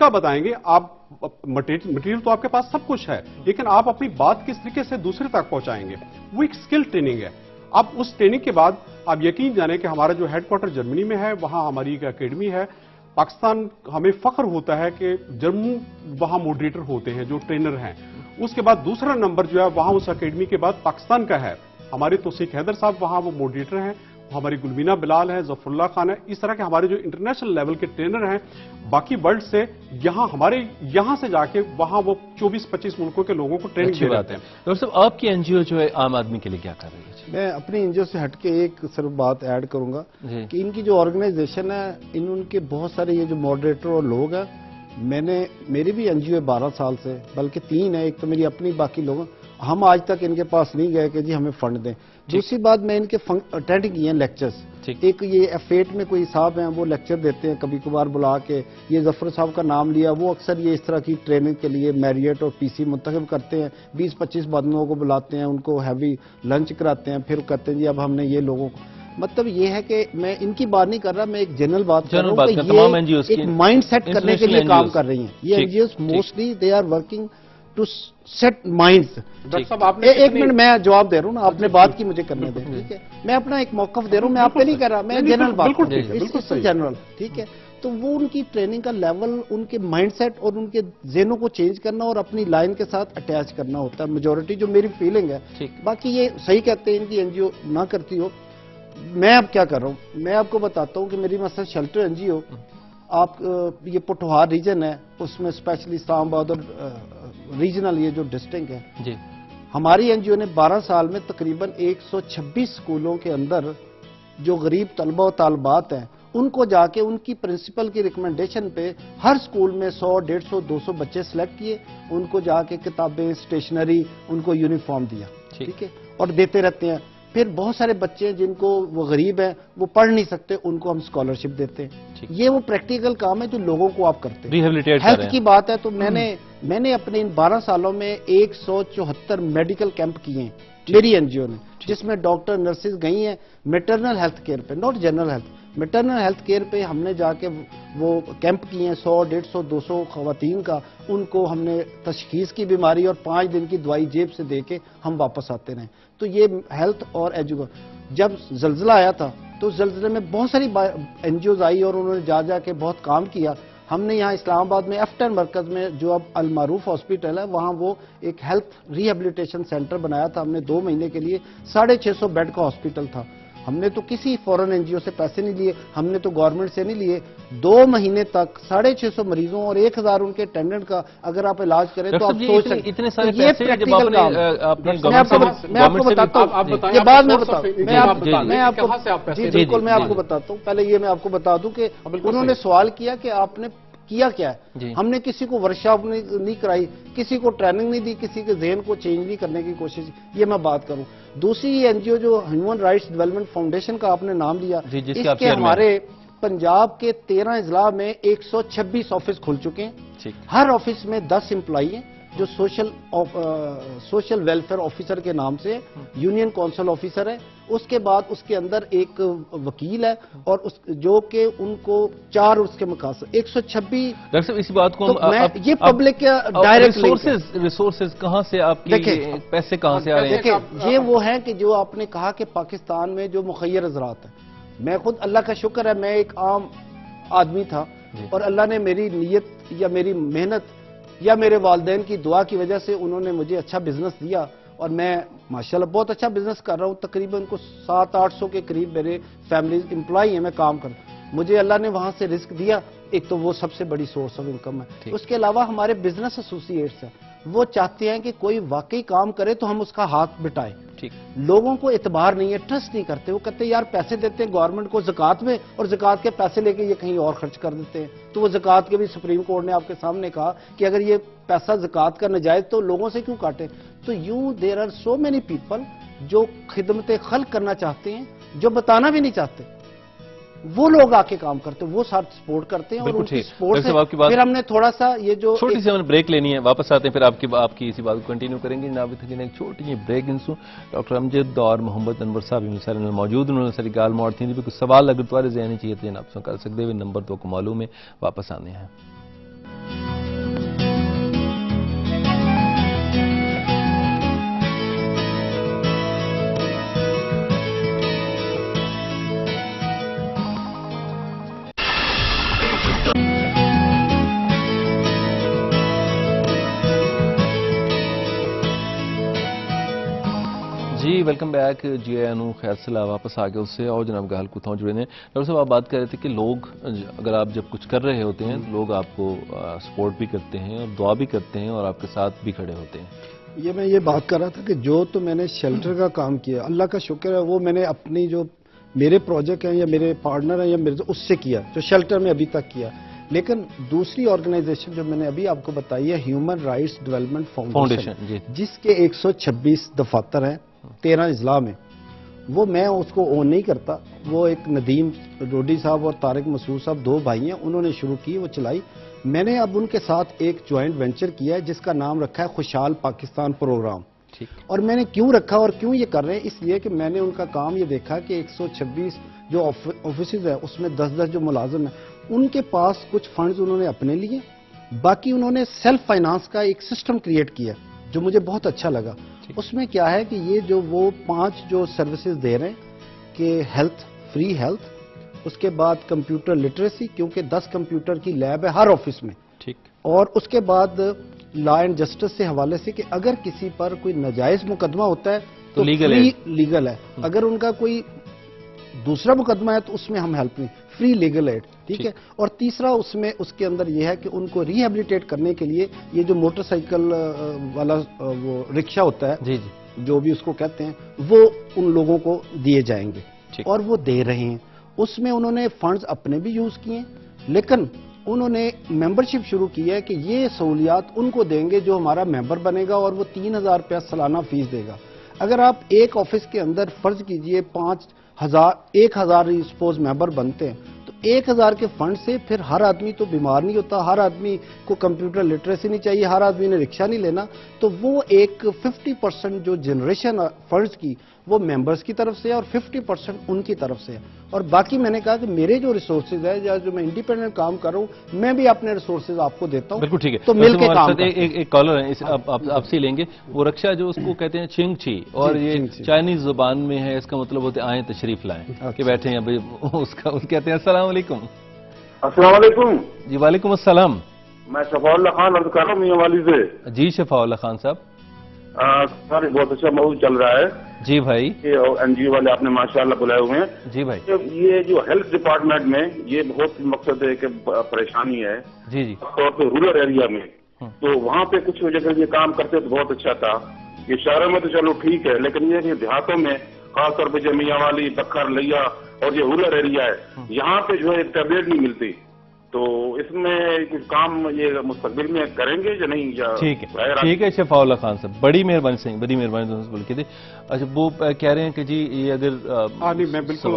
तरीका बताएंगे। आप मटेरियल तो आपके पास सब कुछ है, लेकिन आप अपनी बात किस तरीके से दूसरे तक पहुंचाएंगे, वो एक स्किल ट्रेनिंग है। अब उस ट्रेनिंग के बाद आप यकीन जाने कि हमारा जो हेडक्वार्टर जर्मनी में है, वहां हमारी एक एकेडमी है। पाकिस्तान, हमें फख्र होता है कि जम्मू वहां मॉडरेटर होते हैं जो ट्रेनर हैं। उसके बाद दूसरा नंबर जो है वहां उस एकेडमी के बाद पाकिस्तान का है। हमारे तौसीक हैदर साहब वहां वो मॉडरेटर हैं, हमारी गुलमीना बिलाल है, जफरुल्लाह खान है। इस तरह के हमारे जो इंटरनेशनल लेवल के ट्रेनर हैं बाकी वर्ल्ड से, हमारे यहां से जाके वहां वो 24-25 मुल्कों के लोगों को ट्रेनिंग दे रहे हैं। डॉक्टर साहब, आपकी एनजीओ जो है आम आदमी के लिए क्या कर रही है? मैं अपनी एनजीओ से हटके एक सिर्फ बात ऐड करूंगा कि इनकी जो ऑर्गेनाइजेशन है, उनके बहुत सारे ये जो मॉडरेटर और लोग हैं, मेरी भी एनजीओ 12 साल से, बल्कि 3 है, एक तो मेरी अपनी, बाकी लोग हम आज तक इनके पास नहीं गए कि जी हमें फंड दें। दूसरी बात, मैं इनके अटेंड किए हैं लेक्चर्स। एक ये F8 में कोई साहब हैं, वो लेक्चर देते हैं कभी कभार बुला के। ये जफर साहब का नाम लिया, वो अक्सर ये इस तरह की ट्रेनिंग के लिए मैरियट और पीसी मुंतखब करते हैं। 20-25 बंदों को बुलाते हैं, उनको हैवी लंच कराते हैं, फिर कहते हैं जी अब हमने ये लोगों को। मतलब ये है कि मैं इनकी बात नहीं कर रहा, मैं एक जनरल बात कर रहा हूँ कि ये एक माइंड सेट करने के लिए काम कर रही हैं। ये NGOs mostly they are working to set minds. Doctor साहब, आपने एक मिनट मैं जवाब दे रहा हूँ ना, आपने बात की मुझे करने दें, ठीक है? मैं अपना एक मौकफ दे रहा हूँ, मैं आप पे नहीं कर रहा, मैं जनरल बात कर रहा हूँ, जनरल, ठीक है? तो वो उनकी ट्रेनिंग का लेवल, उनके माइंडसेट और उनके ज़हनों को चेंज करना और अपनी लाइन के साथ अटैच करना होता है। मेजॉरिटी जो मेरी फीलिंग है, बाकी ये सही कहते हैं इनकी एनजीओ ना करती हो। मैं अब क्या कर रहा हूँ, मैं आपको बताता हूँ कि मेरी मसलन शेल्टर एनजीओ, आप ये पुठवार रीजन है, उसमें स्पेशली इस्लामाबाद और रीजनल ये जो डिस्ट्रिक्ट है जी, हमारी एनजीओ ने 12 साल में तकरीबन 126 स्कूलों के अंदर जो गरीब तलबा और तालबात हैं, उनको जाके उनकी प्रिंसिपल की रिकमेंडेशन पे हर स्कूल में 100, 150, 200 बच्चे सिलेक्ट किए, उनको जाके किताबें, स्टेशनरी, उनको यूनिफॉर्म दिया, ठीक है? और देते रहते हैं। फिर बहुत सारे बच्चे हैं जिनको वो गरीब हैं, वो पढ़ नहीं सकते, उनको हम स्कॉलरशिप देते हैं। ये वो प्रैक्टिकल काम है जो लोगों को आप करते हैं। हेल्थ की बात है तो मैंने अपने इन 12 सालों में 174 मेडिकल कैंप किए हैं मेरी एनजीओ ने, जिसमें डॉक्टर नर्सेज गई हैं मैटरनल हेल्थ केयर पे, not general health, maternal health care पे हमने जाके वो कैंप किए हैं 100, 150, 200 खवातीन का। उनको हमने तशखीस की बीमारी और 5 दिन की दवाई जेब से दे के हम वापस आते रहे। तो ये हेल्थ और एजुकेशन। जब जल्जला आया था तो जल्जले में बहुत सारी एनजीओज आई और उन्होंने जा के बहुत काम किया। हमने यहाँ इस्लामाबाद में F10 मरकज में जो अब अल मारूफ हॉस्पिटल है, वहाँ वो एक हेल्थ रिहेबिलिटेशन सेंटर बनाया था हमने 2 महीने के लिए। 650 बेड का हॉस्पिटल था। हमने तो किसी फॉरेन एनजीओ से पैसे नहीं लिए, हमने तो गवर्नमेंट से नहीं लिए। 2 महीने तक 650 मरीजों और 1000 उनके अटेंडेंट का अगर आप इलाज करें तो आप सोच सकते इतने सारे ये प्रैक्टिकल काम। मैं आपको बताता हूँ, ये बाद में बताऊँ, मैं आपको जी बिल्कुल मैं आपको बताता हूँ। पहले ये मैं आपको बता दूं कि उन्होंने सवाल किया कि आपने किया क्या है। हमने किसी को वर्कशॉप नहीं कराई, किसी को ट्रेनिंग नहीं दी, किसी के ज़हन को चेंज नहीं करने की कोशिश, ये मैं बात करूं। दूसरी एनजीओ जो ह्यूमन राइट्स डेवलपमेंट फाउंडेशन का आपने नाम लिया, इसके हमारे पंजाब के 13 अजला में 126 ऑफिस खुल चुके हैं। हर ऑफिस में 10 एम्प्लॉई हैं जो सोशल वेलफेयर ऑफिसर के नाम से, यूनियन काउंसिल ऑफिसर है। उसके बाद उसके अंदर एक वकील है और जो कि उनको 4 उसके मकासद 126। डॉक्टर साहब, इसी बात को ये पब्लिक के डायरेक्ट रिसोर्सेज कहाँ से, आपके पैसे कहाँ से आ रहे हैं? देखिए, ये वो है कि जो आपने कहा कि पाकिस्तान में जो मुखय्यर हज़रात है, मैं खुद अल्लाह का शुक्र है मैं एक आम आदमी था और अल्लाह ने मेरी नीयत या मेरी मेहनत या मेरे वालिदैन की दुआ की वजह से उन्होंने मुझे अच्छा बिजनेस दिया और मैं माशाल्लाह बहुत अच्छा बिजनेस कर रहा हूँ। तकरीबन को 700-800 के करीब मेरे फैमिली एम्प्लॉई हैं, मैं काम कर। मुझे अल्लाह ने वहां से रिस्क दिया, एक तो वो सबसे बड़ी सोर्स ऑफ इनकम है। उसके अलावा हमारे बिजनेस एसोसिएट्स हैं, वो चाहते हैं कि कोई वाकई काम करे तो हम उसका हाथ बिटाएं। लोगों को एतबार नहीं है, ट्रस्ट नहीं करते। वो कहते हैं यार पैसे देते हैं गवर्नमेंट को ज़कात में और ज़कात के पैसे लेके ये कहीं और खर्च कर देते हैं। तो वो ज़कात के भी सुप्रीम कोर्ट ने आपके सामने कहा कि अगर ये पैसा ज़कात का नजायज तो लोगों से क्यों काटे। तो यूं there are so many people जो खिदमत खल्क करना चाहते हैं, जो बताना भी नहीं चाहते, वो लोग आके काम करते हैं, वो साथ सपोर्ट करते हैं और उनकी सपोर्ट से फिर हमने थोड़ा सा ये जो छोटी सी हमने ब्रेक लेनी है, वापस आते हैं फिर आपकी इसी बात को कंटिन्यू करेंगे। जनाब एक छोटी सी ब्रेक इंसू डॉक्टर अमजद और मोहम्मद अनवर साहब मौजूद, उन्होंने सारी गाल मौड़ थी कुछ सवाल अगर तुम्हारे जहनी चाहिए तो आप कर सकते हुए नंबर तो को मालूम है। वापस आने हैं। جی ویلکم بیک جی انو خیر صلاح واپس آ گئے اس سے اور جناب گال کوتھاؤں جڑے ہیں ڈاکٹر صاحب آپ بات کر رہے تھے کہ لوگ اگر آپ جب کچھ کر رہے ہوتے ہیں لوگ آپ کو سپورٹ بھی کرتے ہیں اور دعا بھی کرتے ہیں اور آپ کے ساتھ بھی کھڑے ہوتے ہیں. یہ میں یہ بات کر رہا تھا کہ جو تو میں نے شیلٹر کا کام کیا اللہ کا شکر ہے وہ میں نے اپنی جو میرے پروجیکٹ ہیں یا میرے پارٹنر ہیں یا میرے اس سے کیا جو شیلٹر میں ابھی تک کیا. لیکن دوسری آرگنائزیشن جو میں نے ابھی آپ کو بتائی ہے ہیومن رائٹس ڈیولپمنٹ فاؤنڈیشن جس کے 126 دفاتر ہیں 13 اضلاع میں وہ میں اس کو اون نہیں کرتا. وہ ایک ندیم ڈوڈی صاحب اور طارق مسعود صاحب 2 بھائی ہیں انہوں نے شروع کی وہ چلائی. میں نے اب ان کے ساتھ ایک جوائنٹ وینچر کیا ہے جس کا نام رکھا ہے خوشحال پاکستان پروگرام. اور میں نے کیوں رکھا اور کیوں یہ کر رہے ہیں اس لیے کہ میں نے ان کا کام یہ دیکھا کہ 126 جو آفیسز ہیں اس میں 10-10 جو ملازم ہیں ان کے پاس کچھ فنڈز انہوں نے اپنے لیے باقی انہوں نے سیلف فائنانس کا ایک سسٹم کریٹ کیا جو مجھے بہت اچھا لگا. اس میں کیا ہے کہ یہ جو وہ 5 جو سروسز دے رہے ہیں کہ ہیلتھ فری ہیلتھ اس کے بعد کمپیوٹر لٹریسی کیونکہ 10 کمپیوٹر کی لیب ہے ہر آفس میں ٹھیک اور اس کے بعد لا اینڈ جسٹس سے حوالے سے کہ اگر کسی پر کوئی ناجائز مقدمہ ہوتا ہے تو لیگل ہے اگر ان کا کوئی دوسرا مقدمہ ہے تو اس میں ہم ہیلپ نہیں فری لیگل ایڈ ٹھیک ہے. اور تیسرا اس میں اس کے اندر یہ ہے کہ ان کو ریہیبلیٹیٹ کرنے کے لیے یہ جو موٹر سائیکل والا وہ رکشا ہوتا ہے جی جو بھی اس کو کہتے ہیں وہ ان لوگوں کو دیے جائیں گے اور وہ دے رہے ہیں. اس میں انہوں نے فنڈز اپنے بھی یوز کیے لیکن انہوں نے ممبرشپ شروع کی ہے کہ یہ سہولیات ان کو دیں گے جو ہمارا ممبر بنے گا اور وہ 3,000 روپیہ سالانہ فیس دے گا. اگر آپ ایک آفس کے اندر فرض کیجئے 1,000 سپوز ممبر بنتے ہیں تو 1,000 کے فنڈ سے پھر ہر آدمی تو بیمار نہیں ہوتا ہر آدمی کو کمپیوٹر لٹریسی نہیں چاہیے ہر آدمی نے رکشہ نہیں لینا تو وہ ایک 50% جو جنریشن فنڈز کی وہ ممبرز کی طرف سے اور 50% ان کی طرف سے. اور باقی میں نے کہا کہ میرے جو ریسورسز ہے یا جو میں انڈیپینڈنٹ کام کر رہا ہوں میں بھی اپنے ریسورسز آپ کو دیتا ہوں. بالکل ٹھیک ہے تو مل کے کام ایک کالر ہے آپ سے لیں گے وہ رکشا جو اس کو کہتے ہیں چنگ چھی اور یہ چائنیز زبان میں ہے اس کا مطلب ہوتا ہے آئیں تشریف لائیں کہ بیٹھے ہیں اس کا کہتے ہیں السلام علیکم. السلام علیکم. جی وعلیکم السلام. میں شفاء اللہ خان عرض کر رہا ہوں میاں والی سے. جی شفاء اللہ خان صاحب. سر بہت اچھا موضوع چل رہا ہے. جی بھائی. این جی او والے آپ نے ماشاءاللہ بلائے ہوئے ہیں. جی بھائی. یہ جو ہیلتھ ڈپارٹمنٹ میں یہ بہت مقصد ہے کہ پریشانی ہے جی جی طور پہ رورل ایریا میں تو وہاں پہ کچھ جگہ یہ کام کرتے تو بہت اچھا تھا. یہ شہروں میں تو چلو ٹھیک ہے لیکن یہ کہ دیہاتوں میں خاص طور پہ جو میاں والی بکھر لیا اور یہ رورل ایریا ہے یہاں پہ جو ہے ٹیبلیٹ نہیں ملتی تو اس میں کچھ کام یہ مستقبل میں کریں گے یا نہیں. ٹھیک ہے شفاء اللہ خان صاحب بڑی مہربانی سے بڑی مہربانی بول کے تھے. اچھا وہ کہہ رہے ہیں کہ جی یہ اگر میں بالکل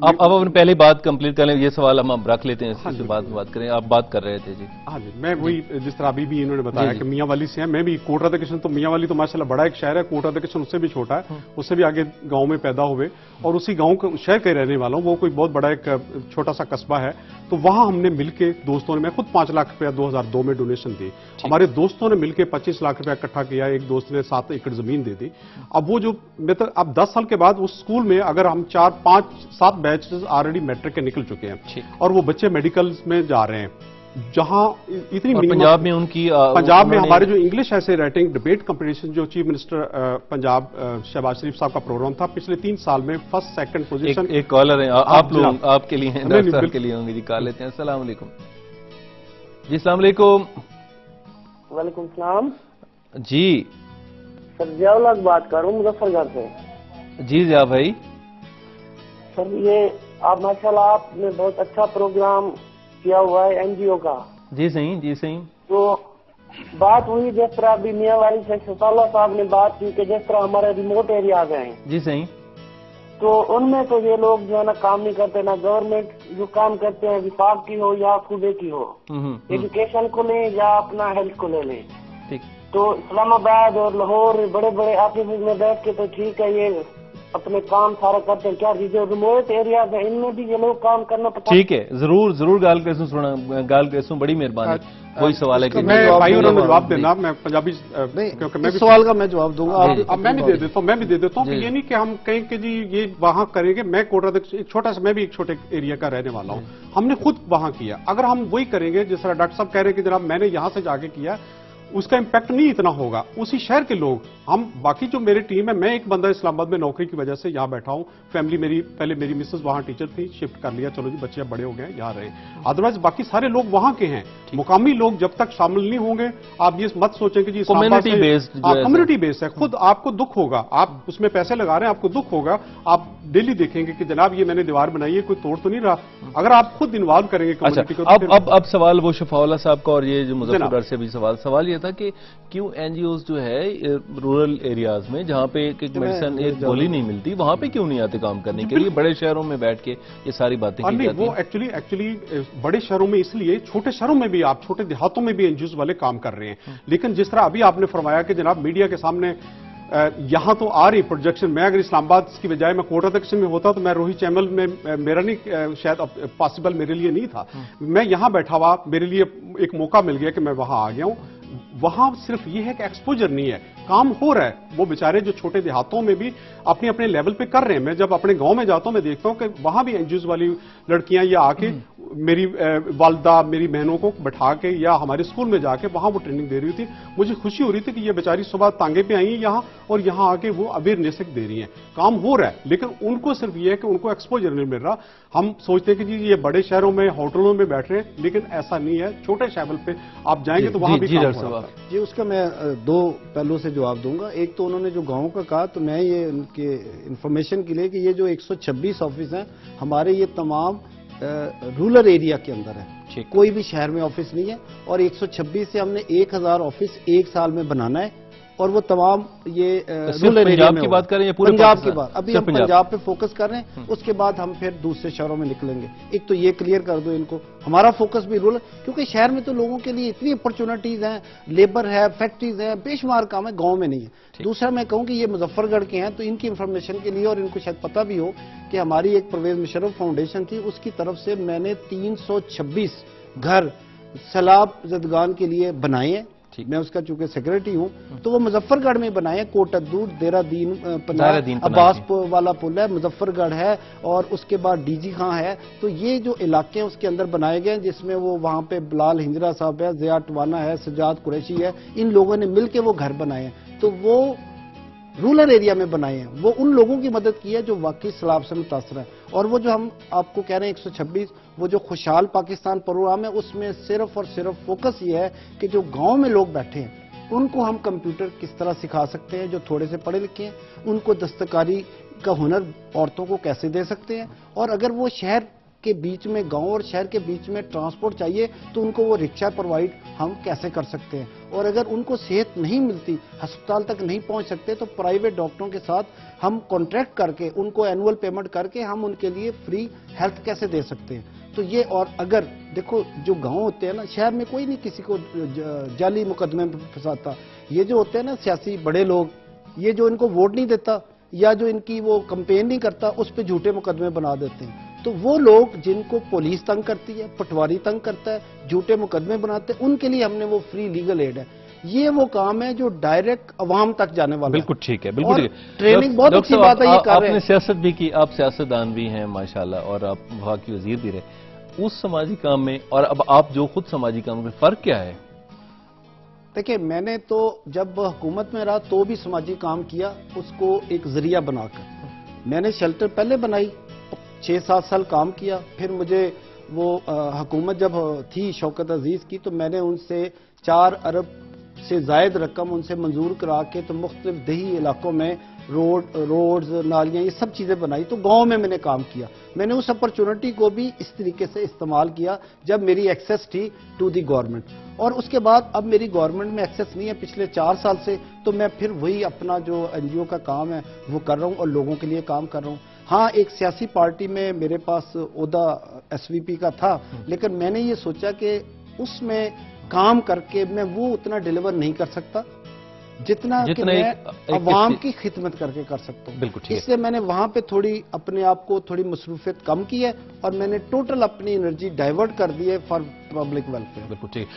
آپ اپنی پہلی بات کمپلیٹ کر لیں یہ سوال ہم رکھ لیتے ہیں اس سے بات کریں آپ بات کر رہے تھے. جی ہاں جی میں وہی جس طرح ابھی بھی انہوں نے بتایا کہ میاں والی سے ہیں میں بھی کوٹ رادھا کرشن تو میاں والی تو ماشاءاللہ بڑا ایک شہر ہے کوٹ رادھا کرشن اس سے بھی چھوٹا ہے اس سے بھی آگے گاؤں میں پیدا ہوئے اور اسی گاؤں شہر کے رہنے والا ہوں. وہ کوئی بہت بڑا ایک چھوٹا سا قصبہ ہے تو وہاں ہم نے مل کے دوستوں نے میں خود 5 لاکھ روپیہ 2002 میں ڈونیشن دی. ہمارے دوستوں نے مل کے 25 لاکھ روپیہ اکٹھا کیا. ایک دوست نے 7 ایکڑ زمین دے دی. اب وہ جو اب 10 سال کے بعد اس اسکول میں اگر ہم 4 5 7 بیچز آلریڈی میٹرک کے نکل چکے ہیں اور وہ بچے میڈیکل میں جا رہے ہیں جہاں اتنی پنجاب میں ان کی پنجاب میں ہمارے جو انگلش ایسے رائٹنگ ڈبیٹ کمپٹیشن جو چیف منسٹر پنجاب شہباز شریف صاحب کا پروگرام تھا پچھلے 3 سال میں 1st 2nd پوزیشن. ایک کالر ہیں آپ لوگ آپ کے لیے ہیں ڈاکٹر صاحب کے لیے ہوں گے. جی کال لیتے ہیں. السلام علیکم. جی السلام علیکم. وعلیکم السلام. جی سر ضیاء اللہ بات کر رہا ہوں مظفر گڑھ سے. جی ضیاء بھائی. سر یہ آپ ماشاءاللہ آپ نے بہت اچھا پروگرام کیا ہوا ہے این جی او کا. جی صحیح جی صحیح. تو بات ہوئی جس طرح ابھی میاں والی سے شفاء اللہ صاحب نے بات کی کہ جس طرح ہمارے ریموٹ ایریا آ گئے ہیں. جی صحیح. تو ان میں تو یہ لوگ جو ہے نا کام نہیں کرتے نہ گورنمنٹ جو کام کرتے ہیں وفاق کی ہو یا صوبے کی ہو ایجوکیشن کو لیں یا اپنا ہیلتھ کو لے لیں. تو اسلام آباد اور لاہور بڑے بڑے آفیسز میں بیٹھ کے تو ٹھیک ہے یہ اپنے کام سارا کرتے ہیں. کیا جو ریموٹ ایریاز ہیں ان میں بھی یہ لوگ کام کرنا پڑتا ہے. ٹھیک ہے ضرور گال کیسوں سنا گال کیسوں بڑی مہربانی. کوئی سوال ہے کہ میں بھائی انہوں نے جواب دینا میں پنجابی کیونکہ میں سوال کا میں جواب دوں گا. اب میں بھی دے دیتا ہوں کہ یہ نہیں کہ ہم کہیں کہ جی یہ وہاں کریں گے. میں کوٹ رادھا ایک چھوٹا سا میں بھی ایک چھوٹے ایریا کا رہنے والا ہوں. ہم نے خود وہاں کیا. اگر ہم وہی کریں گے جس طرح ڈاکٹر صاحب کہہ رہے ہیں کہ جناب میں نے یہاں سے جا کے کیا اس کا امپیکٹ نہیں اتنا ہوگا. اسی شہر کے لوگ हम बाकी जो मेरी टीम है, मैं एक बंदा इस्लामाबाद में नौकरी की वजह से यहाँ बैठा हूँ, फैमिली मेरी, पहले मेरी मिसेस वहाँ टीचर थी, शिफ्ट कर लिया, चलो जी बच्चे बड़े हो गए यहाँ रहे, अदरवाइज बाकी सारे लोग वहाँ के हैं। मुकामी लोग जब तक शामिल नहीं होंगे, आप ये मत सोचें कि जी कम्युनिटी बेस्ड, कम्युनिटी बेस्ड है, खुद आपको दुख होगा, आप उसमें पैसे लगा रहे हैं, आपको दुख होगा, आप डेली देखेंगे कि जनाब ये मैंने दीवार बनाई है, कोई तोड़ तो नहीं रहा। अगर आप खुद इन्वॉल्व करेंगे कम्युनिटी को। अब सवाल वो शफाउल्लाह साहब का और ये जो मुजफ्फरनगर से भी सवाल ये था कि क्यों एनजीओज जो है रूरल एरियाज में जहाँ पे एक मेडिसिन, एक गोली नहीं मिलती, वहाँ पे क्यों नहीं आते काम करने के लिए? बड़े शहरों में बैठ के ये सारी बातें की जाती हैं। वो एक्चुअली बड़े शहरों में इसलिए, छोटे शहरों में भी, आप छोटे देहातों में भी एनजीओज वाले काम कर रहे हैं, लेकिन जिस तरह अभी आपने फरमाया कि जनाब मीडिया के सामने यहां तो आ रही प्रोजेक्शन, मैं अगर इस्लामाबाद की बजाय मैं कोटा सेक्शन में होता तो मैं रोही चैनल में, मेरा नहीं शायद पॉसिबल मेरे लिए नहीं था, मैं यहां बैठा हुआ, मेरे लिए एक मौका मिल गया कि मैं वहां आ गया हूं। वहां सिर्फ ये है कि एक्सपोजर नहीं है, काम हो रहा है, वो बेचारे जो छोटे देहातों में भी अपने अपने लेवल पे कर रहे हैं। मैं जब अपने गांव में जाता हूं, मैं देखता हूं कि वहां भी एनजीओज वाली लड़कियां ये आके मेरी वालदा, मेरी बहनों को बैठा के या हमारे स्कूल में जाके वहां वो ट्रेनिंग दे रही थी। मुझे खुशी हो रही थी कि ये बेचारी सुबह तांगे पे आई हैं यहाँ, और यहाँ आके वो अवेयरनेस दे रही हैं। काम हो रहा है, लेकिन उनको सिर्फ ये है कि उनको एक्सपोजर नहीं मिल रहा। हम सोचते हैं कि जी ये बड़े शहरों में होटलों में बैठ रहे हैं, लेकिन ऐसा नहीं है। छोटे लेवल पे आप जाएंगे तो वहां भी काम हो रहा है। जी, उसका मैं दो पहलू से जवाब दूंगा। एक तो उन्होंने जो गाँव का कहा, तो मैं ये उनके इंफॉर्मेशन के लिए कि ये जो 126 ऑफिस हैं हमारे, ये तमाम रूरल एरिया के अंदर है, कोई भी शहर में ऑफिस नहीं है। और 126 से हमने 1000 ऑफिस एक साल में बनाना है, और वो तमाम ये रूरल एरिया में। की बात करें या पूरे पंजाब की बात? अभी हम पंजाब पे फोकस कर रहे हैं, उसके बाद हम फिर दूसरे शहरों में निकलेंगे। एक तो ये क्लियर कर दो इनको, हमारा फोकस भी रूरल, क्योंकि शहर में तो लोगों के लिए इतनी अपॉर्चुनिटीज हैं, लेबर है, फैक्ट्रीज है, बेशुमार काम है, गांव में नहीं है। दूसरा मैं कहूं कि ये मुजफ्फरगढ़ के हैं, तो इनकी इंफॉर्मेशन के लिए, और इनको शायद पता भी हो कि हमारी एक परवेज मुशर्रफ फाउंडेशन थी, उसकी तरफ से मैंने 326 घर सैलाब ज़दगान के लिए बनाए हैं। मैं उसका चूंकि सेक्रेटरी हूं, तो वो मुजफ्फरगढ़ में बनाए हैं। कोटद्दूर, देहरादून, अब्बास वाला पुल है, मुजफ्फरगढ़ है, और उसके बाद डीजी खां है। तो ये जो इलाके हैं उसके अंदर बनाए गए हैं, जिसमें वो वहां पे बिलाल हिंजरा साहब है, ज़िया टवाना है, सजाद कुरैशी है, इन लोगों ने मिलकर वो घर बनाए हैं। तो वो रूरल एरिया में बनाए हैं, वो उन लोगों की मदद की है जो वाकई सैलाब से मुतासर है। और वो जो हम आपको कह रहे हैं 126, वो जो खुशहाल पाकिस्तान प्रोग्राम है, उसमें सिर्फ और सिर्फ फोकस ये है कि जो गांव में लोग बैठे हैं उनको हम कंप्यूटर किस तरह सिखा सकते हैं, जो थोड़े से पढ़े लिखे हैं उनको दस्तकारी का हुनर औरतों को कैसे दे सकते हैं, और अगर वो शहर के बीच में, गांव और शहर के बीच में ट्रांसपोर्ट चाहिए तो उनको वो रिक्शा प्रोवाइड हम कैसे कर सकते हैं, और अगर उनको सेहत नहीं मिलती, अस्पताल तक नहीं पहुंच सकते, तो प्राइवेट डॉक्टरों के साथ हम कॉन्ट्रैक्ट करके, उनको एनुअल पेमेंट करके हम उनके लिए फ्री हेल्थ कैसे दे सकते हैं। तो ये, और अगर देखो जो गांव होते हैं ना, शहर में कोई नहीं किसी को जाली मुकदमे में फंसाता। ये जो होते हैं ना सियासी बड़े लोग, ये जो इनको वोट नहीं देता या जो इनकी वो कंपेन नहीं करता, उस पर झूठे मुकदमे बना देते हैं। तो वो लोग जिनको पुलिस तंग करती है, पटवारी तंग करता है, झूठे मुकदमे बनाते हैं, उनके लिए हमने वो फ्री लीगल एड है। ये वो काम है जो डायरेक्ट अवाम तक जाने वाला है। बिल्कुल ठीक है, बिल्कुल ठीक है। ट्रेनिंग बहुत अच्छी बात है, ये कर रहे हैं। आपने सियासत भी की, आप सियासतदान भी हैं माशाल्लाह, और आप वफाकी वजीर भी रहे। उस समाजी काम में और अब आप जो खुद समाजी काम में फर्क क्या है? देखिए, मैंने तो जब हुकूमत में रहा तो भी समाजी काम किया, उसको एक जरिया बनाकर। मैंने शेल्टर पहले बनाई, 6-7 साल काम किया, फिर मुझे वो हुकूमत जब थी शौकत अजीज की, तो मैंने उनसे 4 अरब से जायद रकम उनसे मंजूर करा के तो मुख्तलिफ देही इलाकों में रोड्स, नालियां, ये सब चीजें बनाई। तो गांव में मैंने काम किया। मैंने उस अपॉर्चुनिटी को भी इस तरीके से इस्तेमाल किया जब मेरी एक्सेस थी टू दी गवर्नमेंट। और उसके बाद अब मेरी गवर्नमेंट में एक्सेस नहीं है पिछले 4 साल से, तो मैं फिर वही अपना जो एनजीओ का काम है वो कर रहा हूँ और लोगों के लिए काम कर रहा हूँ। हाँ, एक सियासी पार्टी में मेरे पास ओहदा एसवीपी का था, लेकिन मैंने ये सोचा कि उसमें काम करके मैं वो उतना डिलीवर नहीं कर सकता जितना कि मैं अवाम की खिदमत करके कर सकता हूँ। इसलिए मैंने वहां पे थोड़ी अपने आप को थोड़ी मसरूफियत कम की है और मैंने टोटल अपनी एनर्जी डाइवर्ट कर दी है फॉर पब्लिक वेलफेयर। बिल्कुल ठीक।